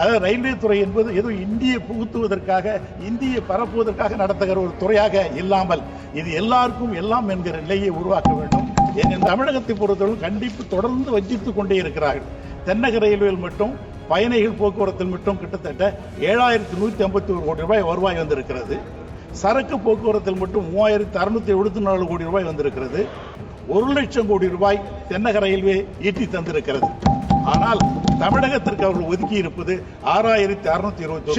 அதாவது ரயில்வே துறை என்பது ஏதோ இந்தியை புகுத்துவதற்காக, இந்தியை பரப்புவதற்காக நடத்துகிற ஒரு துறையாக இல்லாமல் இது எல்லாருக்கும் எல்லாம் என்கிற நிலையை உருவாக்க வேண்டும். என் தமிழகத்தை பொறுத்தவரை கண்டிப்பு தொடர்ந்து வஞ்சித்துக் கொண்டே இருக்கிறார்கள். தென்னக ரயில்வேயில் மட்டும் பயணிகள் போக்குவரத்தில் மட்டும் கிட்டத்தட்ட 7151 கோடி ரூபாய் வருவாய் வந்திருக்கிறது. சரக்கு போக்குவரத்தில் மட்டும் 3674 கோடி ரூபாய் வந்திருக்கிறது. 1 லட்சம் கோடி ரூபாய் தென்னக ரயில்வே ஈட்டி தந்திருக்கிறது. ஆனால் தமிழகத்திற்கு அவர்கள் ஒதுக்கி இருப்பது 6621.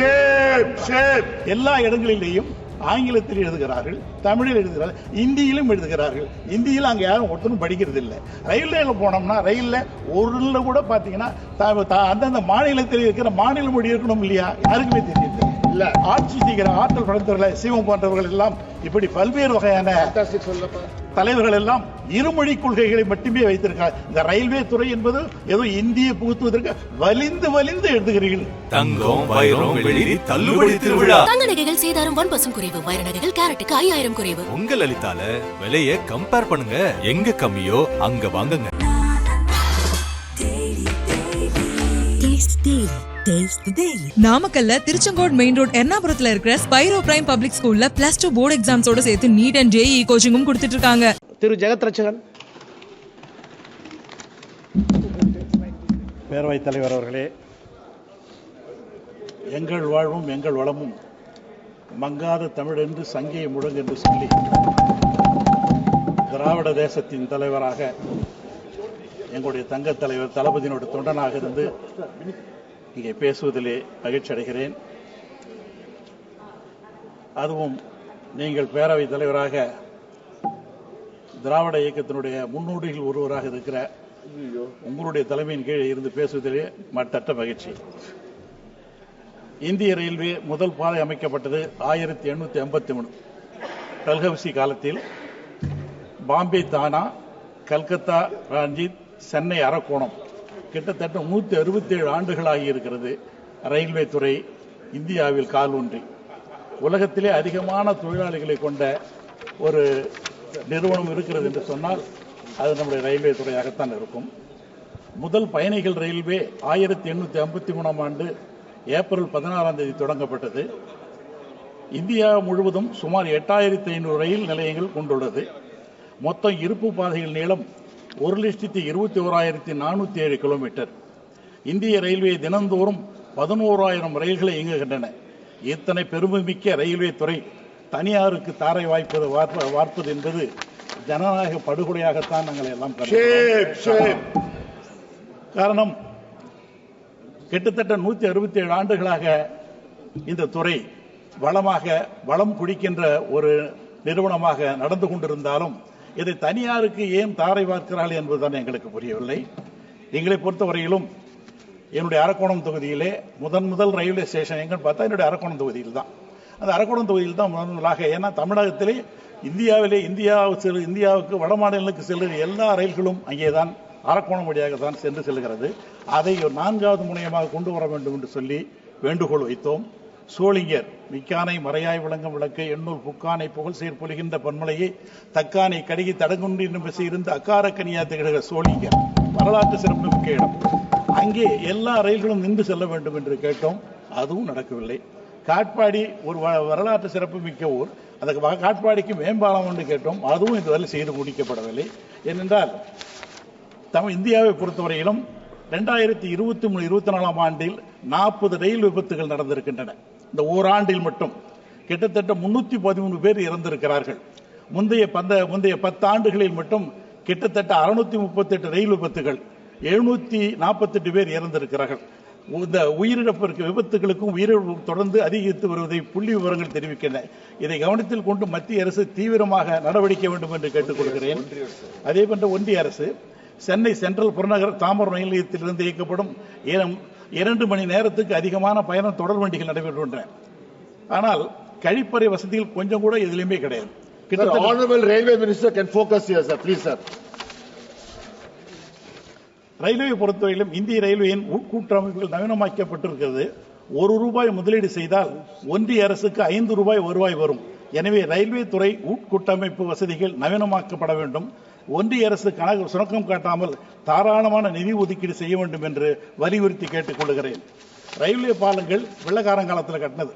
எல்லா இடங்களிலேயும் ஆங்கிலத்தில் எழுதுகிறார்கள், தமிழில் எழுதுகிறார்கள், இந்தியிலும் எழுதுகிறார்கள். இந்தியில் அங்க யாரும் ஒருத்தரும் படிக்கிறது இல்லை. ரயில்வேல போனோம்னா ரயில்ல ஒரு கூட பாத்தீங்கன்னா அந்தந்த மாநிலத்தில் இருக்கிற மாநில மொழி இருக்கணும் இல்லையா, யாருக்குமே தெரியுது இல்ல. ஆட்சி செய்கிற ஆற்றல் படைத்தவர்கள் சிவம் போன்றவர்கள் எல்லாம் இப்படி பல்வேறு வகையான தலைவர்கள் எல்லாம் இருமொழி கொள்கைகளை மட்டுமே வைத்திருக்கிறார். இந்த ரயில்வே துறை என்பது ஏதோ இந்தியை புகுத்துவதற்கு வலிந்து வலிந்து எழுதுகிறீர்கள். தங்கம், வைரம், வெள்ளி தள்ளுபடி திருவிழா. தங்க நகைகள் சேதாரம் 1% குறைவு, வைர நகைகள் கேரட்டுக்கு 5000 குறைவு. உங்க லலிதால விலையை கம்பேர் பண்ணுங்க, எங்க கம்மியோ அங்க வாங்குங்க. நாமக்கல்ல திருச்செங்கோடு மெயின் ரோட் எர்ணாபுரத்துல இருக்கிற ஸ்பைரோ பிரைம் பப்ளிக் ஸ்கூல்ல +2 போர்டு எக்ஸாம்ஸோட சேர்த்து நீட் அண்ட் JEE கோச்சிங்கும் கொடுத்துட்டு இருக்காங்க. திரு ஜெகத் ரட்சகன். பேரவைத் தலைவர் அவர்களே, எங்கள் வாழ்வும் எங்கள் வளமும் மங்காத தமிழ் என்று சங்கையை முழங்கு என்று சொல்லி திராவிட தேசத்தின் தலைவராக எங்களுடைய தங்க தலைவர் தளபதியினோட தொண்டனாக இருந்து இங்கே பேசுவதிலே மகிழ்ச்சி அடைகிறேன். அதுவும் நீங்கள் பேரவைத் தலைவராக திராவிட இயக்கத்தினுடைய முன்னோடிகள் ஒருவராக இருக்கிற உங்களுடைய தலைமையின் கீழே இருந்து பேசுவதிலே மட்டற்ற மகிழ்ச்சி. இந்திய ரயில்வே முதல் பாதை அமைக்கப்பட்டது 1883 டல்ஹவுசி காலத்தில். பாம்பே தானா, கல்கத்தா ராஞ்சித், சென்னை அரக்கோணம் கிட்டத்தட்ட 167 ஆண்டுகளாகி இருக்கிறது ரயில்வே துறை இந்தியாவில் கால் ஊன்றி. உலகத்திலே அதிகமான தொழிலாளிகளை கொண்ட ஒரு நிறுவனம் இருக்கிறது என்று சொன்னால் அது நம்முடைய ரயில்வே துறையாகத்தான் இருக்கும். முதல் பயணிகள் ரயில்வே 1853 ஆண்டு ஏப்ரல் 16 தேதி தொடங்கப்பட்டது. இந்தியா முழுவதும் சுமார் 8500 ரயில் நிலையங்கள் கொண்டுள்ளது. மொத்தம் இருப்பு பாதைகள் நீளம் 1,21,407 கிலோமீட்டர். இந்திய ரயில்வே தினந்தோறும் 11,000 ரயில்களை இயங்குகின்றன. இத்தனை பெருமைமிக்க ரயில்வே துறை தனியாருக்கு தாரை வார்ப்பது என்பது ஜனநாயக படுகொலையாகத்தான் நாங்கள் எல்லாம் காரணம். கிட்டத்தட்ட 167 ஆண்டுகளாக இந்த துறை வளம் குடிக்கின்ற ஒரு நிறுவனமாக நடந்து கொண்டிருந்தாலும் இதை தனியாருக்கு ஏன் தாரை பார்க்கிறார்கள் என்பதுதான் எங்களுக்கு புரியவில்லை. எங்களை பொறுத்தவரையிலும் என்னுடைய அரக்கோணம் தொகுதியிலே முதல் ரயில்வே ஸ்டேஷன் எங்கன்னு பார்த்தா என்னுடைய அரக்கோணம் தொகுதியில் தான். அந்த அரக்கோணம் தொகுதியில் தான் முதலாக, ஏன்னா தமிழகத்திலே இந்தியாவுக்கு வட மாநிலங்களுக்கு செல்கிற எல்லா ரயில்களும் அங்கேதான் அரக்கோணம் வழியாக தான் சென்று செல்கிறது. அதை 4வது முனையமாக கொண்டு வர வேண்டும் என்று சொல்லி வேண்டுகோள் வைத்தோம். சோளிங்கர் மிக்கானை மறையாய் விளங்கும் விளக்கு எண்ணூர் புக்கானை புகழ் சீர் பொலிகின்ற பன்மலையை தக்கானை கடுகி தடங்குன்றின் பேசி இருந்து அக்கார கனியா திகழ்கிற சோளிங்கர் வரலாற்று சிறப்பு மிக்க இடம். அங்கே எல்லா ரயில்களும் நின்று செல்ல வேண்டும் என்று கேட்டோம். அதுவும் நடக்கவில்லை. காட்பாடி ஒரு வரலாற்று சிறப்பு மிக்க ஊர், அந்த காட்பாடிக்கு மேம்பாலம் என்று கேட்டோம். அதுவும் இதுவரை செய்து முடிக்கப்படவில்லை. ஏனென்றால் இந்தியாவை பொறுத்தவரையிலும் 2023-24 ஆண்டில் 40 ரயில் விபத்துகள் நடந்திருக்கின்றன. இந்த ஓராண்டில் மட்டும் கிட்டத்தட்ட 313 பேர் இறந்திருக்கிறார்கள். முந்தைய 10 ஆண்டுகளில் மட்டும் கிட்டத்தட்ட 638 ரயில் விபத்துகள், 748 பேர் இறந்திருக்கிறார்கள். இந்த உயிரிழப்பிற்கு விபத்துகளுக்கும் உயிரிழப்பு தொடர்ந்து அதிகரித்து வருவதை புள்ளி விவரங்கள் தெரிவிக்கின்றன. இதை கவனத்தில் கொண்டு மத்திய அரசு தீவிரமாக நடவடிக்கை வேண்டும் என்று கேட்டுக்கொள்கிறேன். அதே போன்ற ஒன்றிய அரசு சென்னை சென்ட்ரல் புறநகர் தாம்பரம் ரயில் நிலையத்திலிருந்து இயக்கப்படும் 2 மணி நேரத்துக்கு அதிகமான பயணம் தொடர் வண்டிகள் நடைபெறுகின்றன. ஆனால் கழிப்பறை வசதிகள் கொஞ்சம் கூட எதிலுமே கிடையாது. ரயில்வே பொறுத்தவரையிலும் இந்திய ரயில்வேயின் உட்கூட்டமைப்புகள் நவீனமாக்கப்பட்டிருக்கிறது. ₹1 முதலீடு செய்தால் ஒன்றிய அரசுக்கு ₹5 வருவாய் வரும். எனவே ரயில்வே துறை உட்கூட்டமைப்பு வசதிகள் நவீனமாக்கப்பட வேண்டும். ஒன்றிய அரசு சுணக்கம் காட்டாமல் தாராளமான நிதி ஒதுக்கீடு செய்ய வேண்டும் என்று வலியுறுத்தி கேட்டுக் கொள்கிறேன். ரயில்வே பாலங்கள் வெள்ளக்காரங்காலத்தில் கட்டினது.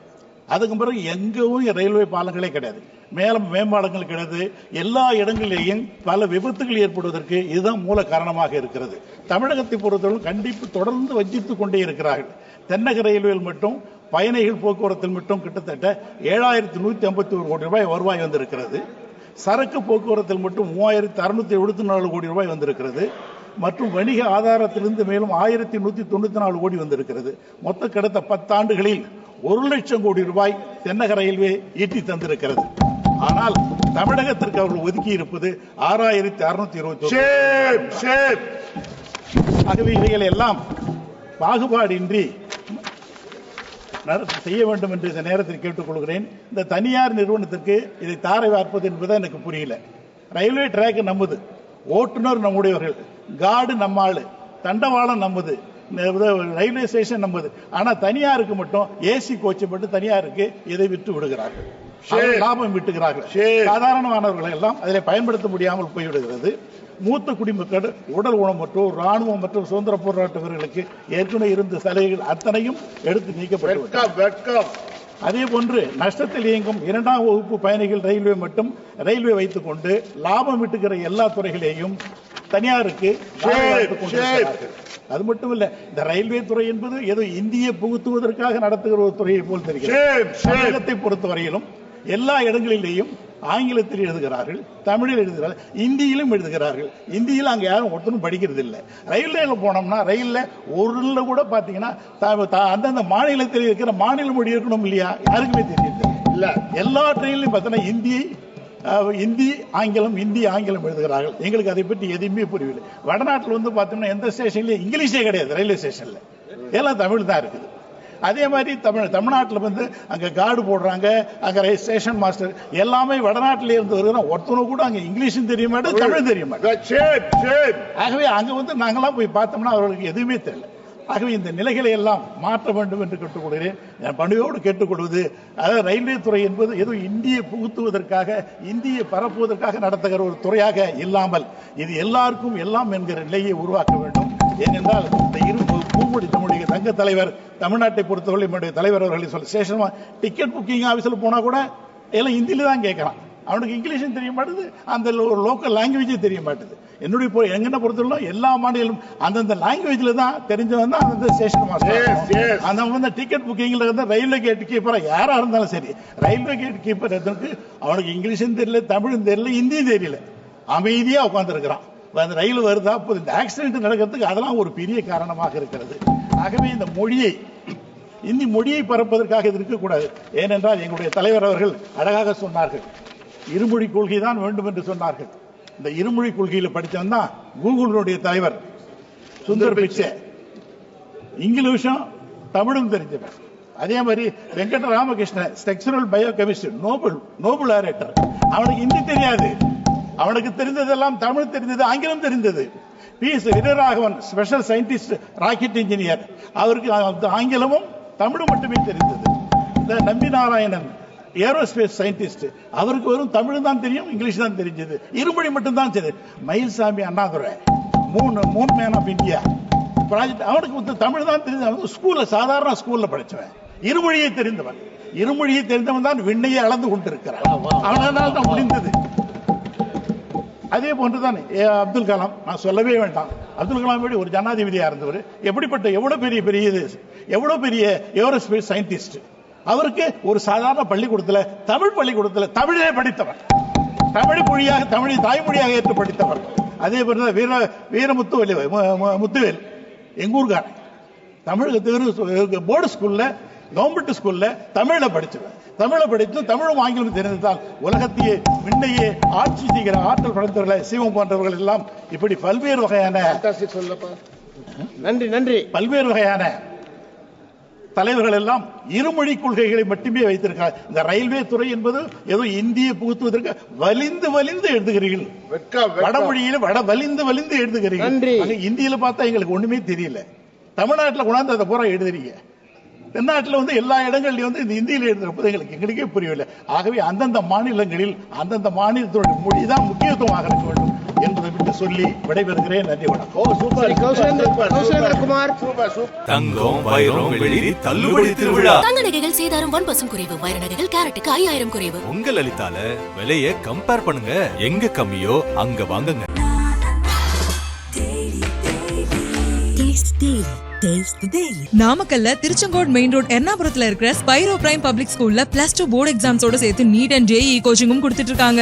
அதுக்கு பிறகு எங்கவும் ரயில்வே பாலங்களே கிடையாது, மேலும் மேம்பாலங்கள் கிடையாது. எல்லா இடங்களிலேயும் பல விபத்துகள் ஏற்படுவதற்கு இதுதான் மூல காரணமாக இருக்கிறது. தமிழகத்தை பொறுத்தவரை கண்டிப்பு தொடர்ந்து வஞ்சித்துக் கொண்டே இருக்கிறார்கள். தென்னக ரயில்வேயில் மட்டும் பயணிகள் போக்குவரத்தில் மட்டும் கிட்டத்தட்ட 7,151 கோடி ரூபாய் வருவாய் வந்திருக்கிறது. சரக்கு போக்குவரத்தில் மட்டும் 3,674 கோடி ரூபாய் வந்திருக்கிறது. மற்றும் வணிக ஆதாரத்திலிருந்து மேலும் 1,194 கோடி வந்திருக்கிறது. மொத்த கடந்த 10 ஆண்டுகளில் 1,00,000 கோடி ரூபாய் தென்னக ரயில்வே ஈட்டி தந்திருக்கிறது. ஆனால் தமிழகத்திற்கு அவர்கள் ஒதுக்கி இருப்பது 6,621. ஆகவே இவைகள் எல்லாம் பாகுபாடின்றி செய்ய வேண்டும் என்று இந்த நேரத்தில் கேட்டுக்கொள்கிறேன். இந்த தனியார் நிறுவனத்திற்கு இதை தாரை வார்ப்பது என்பதை எனக்கு புரியல. ரயில்வே டிராக் நம்மது, ஓட்டுநர் நம்முடையவர்கள், கார்டு நம்மாளு, தண்டவாளம் நம்மது, ரயில்வே ஸ்டேஷன் நம்மது. ஆனா தனியாருக்கு மட்டும் ஏசி கோச்சை மட்டும் தனியாருக்கு இதை விட்டு விடுகிறார்கள், லாபம் விட்டுகிறார்கள். சாதாரணமானவர்கள் எல்லாம் அதில் பயன்படுத்த முடியாமல் போய்விடுகிறது. மூத்த குடிமக்கள், உடல் ஊனமற்றோர், ராணுவம் மற்றும் சுதந்திர போராட்ட வீரர்களுக்கு ஏற்கனவே இருந்த சலுகைகள் அத்தனையும் எடுத்து நீக்கப்பட்டு, அதே போன்று நஷ்டத்தில் இயங்கும் 2ஆம் வகுப்பு பயணிகள் ரயில்வே மட்டும் ரயில்வே வைத்துக் கொண்டு லாபம் விட்டுகிற எல்லா துறைகளையும் தனியாருக்கு. அது மட்டும் இல்ல, இந்த ரயில்வே துறை என்பது ஏதோ இந்தியை புகுத்துவதற்காக நடத்துகிற ஒரு துறையை போல் தெரிகிறது. தமிழகத்தை பொறுத்தவரையிலும் எல்லா இடங்களிலேயும் ஆங்கிலத்தில் எழுதுகிறார்கள், தமிழில் எழுதுகிறார்கள், இந்தியிலும் எழுதுகிறார்கள். இந்தியில் அங்க யாரும் ஒருத்தரும் படிக்கிறது இல்லை. ரயில்வேல போனோம்னா ரயில்ல ஒரு கூட பாத்தீங்கன்னா அந்தந்த மாநிலத்தில் இருக்கிற மாநில மொழி இருக்கணும் இல்லையா, யாருக்குமே தெரியுது இல்ல. எல்லா ட்ரெயின்லையும் பார்த்தீங்கன்னா இந்தி ஆங்கிலம் எழுதுகிறார்கள். எங்களுக்கு அதை பற்றி எதுவுமே புரியவில்லை. வடநாட்டில் வந்து பார்த்தோம்னா எந்த ஸ்டேஷன்லயும் இங்கிலீஷே கிடையாது, ரயில்வே ஸ்டேஷன்ல எல்லாம் தமிழ் தான் இருக்குது. அதே மாதிரி தமிழ்நாட்டில் வந்து அங்க கார்டு போடுறாங்க, அங்க ஸ்டேஷன் மாஸ்டர் எல்லாமே வடநாட்டில இருந்து வருகிறோம். ஒருத்தனும் கூட அங்க இங்கிலீஷும் தெரிய மாட்டேன், தமிழ் தெரிய மாட்டேன். ஆகவே அங்க வந்து நாங்கெல்லாம் போய் பார்த்தோம்னா அவர்களுக்கு எதுவுமே தெரியல. ஆகவே இந்த நிலைகளை எல்லாம் மாற்ற வேண்டும் என்று கேட்டுக்கொள்கிறேன். பணியோடு கேட்டுக்கொள்வது, அதாவது ரயில்வே துறை என்பது ஏதோ இந்தியை புகுத்துவதற்காக, இந்தியை பரப்புவதற்காக நடத்துகிற ஒரு துறையாக இல்லாமல் இது எல்லாருக்கும் எல்லாம் என்கிற நிலையை உருவாக்க வேண்டும். ஏனென்றால் இந்த பூங்குடி நம்முடைய தங்க தலைவர், தமிழ்நாட்டை பொறுத்தவரை நம்முடைய தலைவர் அவர்கள் சொல்ல, ஸ்டேஷன் டிக்கெட் புக்கிங் ஆபீஸில் போனா கூட எல்லாம் ஹிந்தியில தான் கேட்கறான். அவனுக்கு இங்கிலீஷும் தெரிய மாட்டேது, அந்த ஒரு லோக்கல் லாங்குவேஜும் தெரிய மாட்டேது. என்னை பொறுத்தவரை எல்லா மாநிலம் அந்தந்த லாங்குவேஜ்ல தான் தெரிஞ்சவன் தான் அந்த ஸ்டேஷன் மாஸ்டர். அந்த வந்து டிக்கெட் புக்கிங்ல இருந்து ரயில்வே கேட் கீப்பர் யாரா இருந்தாலும் சரி, ரயில்வே கேட் கீப்பர் அவனுக்கு இங்கிலீஷும் தெரியல, தமிழும் தெரியல, ஹிந்தியும் தெரியல, அமைதியா உட்கார்ந்து இருக்கிறான். அந்த ரயில் வருதா, இந்த ஆக்சிடென்ட் நடக்கிறதுக்கு அதெல்லாம் ஒரு பெரிய காரணமாக இருக்கிறது. ஆகவே இந்த மொழியை, இந்தி மொழியை பரப்பதற்காக இது இருக்கக்கூடாது. ஏனென்றால் எங்களுடைய தலைவர் அவர்கள் அழகாக சொன்னார்கள், இருமொழி கொள்கை தான் வேண்டும் என்று சொன்னார்கள். இந்த இருமொழி கொள்கையில படித்தவன் தான் கூகுளுடைய தலைவர் சுந்தர் பிச்சை, இங்கிலீஷும் தமிழும் தெரிஞ்சவன். அதே மாதிரி Venkata Ramakrishnan structural biochemistry Nobel ஆரேட்டர், அவனுக்கு ஹிந்தி தெரியாது, அவனுக்கு தெரிந்ததெல்லாம் தமிழ் தெரிந்தது, ஆங்கிலம் தெரிந்தது. P S. Veeraraghavan special scientist, rocket engineer, அவருக்கு ஆங்கிலமும் தமிழும் மட்டுமே தெரிந்தது. இந்த நம்பி நாராயணன் ஏரோஸ்பேஸ் சயின்டிஸ்ட், அவருக்கு வெறும் தமிழ் தான் தெரியும், இங்கிலீஷ் தான் தெரிஞ்சது, இருமொழி மட்டும் தான் தெரியும். Mylswamy Annadurai moon man of India project, அவனுக்கு தமிழ் தான் தெரிஞ்சது. ஸ்கூல்ல சாதாரண ஸ்கூல்ல படிச்சவன், இருமொழியை தெரிந்தவன். இருமொழியை தெரிந்தவன் தான் விண்ணையை அளந்து கொண்டிருக்கிறான், அவனால் தான் முடிந்தது. அதே போன்றுதான் அப்துல் கலாம், நான் சொல்லவே வேண்டாம். அப்துல் கலாம் ஒரு ஜனாதிபதியா இருந்தவர், எப்படிப்பட்ட எவ்வளவு பெரிய ஏரோஸ்பேஸ் சயின்டிஸ்ட். அவருக்கு ஒரு சாதாரண பள்ளிக்கூடத்தில், தமிழ் பள்ளிக்கூடத்தில் தமிழே படித்தவர், தமிழ் மொழியாக, தமிழை தாய்மொழியாக ஏற்று படித்தவர். அதே போல முத்துவேல் எங்கூர்காரன், தமிழ் போர்டு ஸ்கூல்ல, கவர்மெண்ட் ஸ்கூல்ல தமிழ படிச்சவர். தமிழை படித்து தமிழும் ஆங்கிலம் தெரிந்தால் உலகத்தையே விண்ணையே ஆட்சி செய்கிற ஆற்றல் படைத்தவர்களை சிவம் போன்றவர்கள் எல்லாம் இப்படி பல்வேறு வகையான பல்வேறு வகையான தலைவர்கள் எல்லாம் இருமொழி கொள்கைகளை மட்டுமே வைத்திருக்கிறார். இந்த ரயில்வே துறை என்பது ஏதோ இந்தியை புகுத்துவதற்கு வலிந்து எழுதுகிறீர்கள், வடமொழியில வலிந்து எழுதுகிறீர்கள். இந்தியில பார்த்தா எங்களுக்கு ஒண்ணுமே தெரியல, தமிழ்நாட்டில் கொண்டாந்து அதை பூரா எழுதுறீங்க. தென்னாட்டில் வந்து எல்லா இடங்கள்லையும் வந்து இந்த இந்தியில் எழுதுறப்போ எங்களுக்கே புரியவில்லை. ஆகவே அந்தந்த மாநிலங்களில் அந்தந்த மாநிலத்தோட மொழி தான் முக்கியத்துவமாக இருக்க வேண்டும். என்பதை விட்டு சொல்லி விடைபெறுகிறேன். நன்றி, வணக்கம். தங்கம் வைரம் வெள்ளி தள்ளுபடி திருவிழா. தங்க நகைகள் சேதாரம் 1% குறைவு. வைர நகைகள் கேரட்டுக்கு 5000 குறைவு. உங்க லலிதால விலைய கம்பேர் பண்ணுங்க. எங்க கம்மியோ அங்க வாங்குங்க. நாமக்கல்ல திருச்செங்கோடு மெயின் ரோட் எர்ணாபுரத்துல இருக்கிற ஸ்பைரோ பிரைம் பப்ளிக் ஸ்கூல்ல +2 போர்டு எக்ஸாம்ஸோட சேர்த்து நீட் அண்ட் JEE கோச்சிங்கும் கொடுத்துட்டு இருக்காங்க.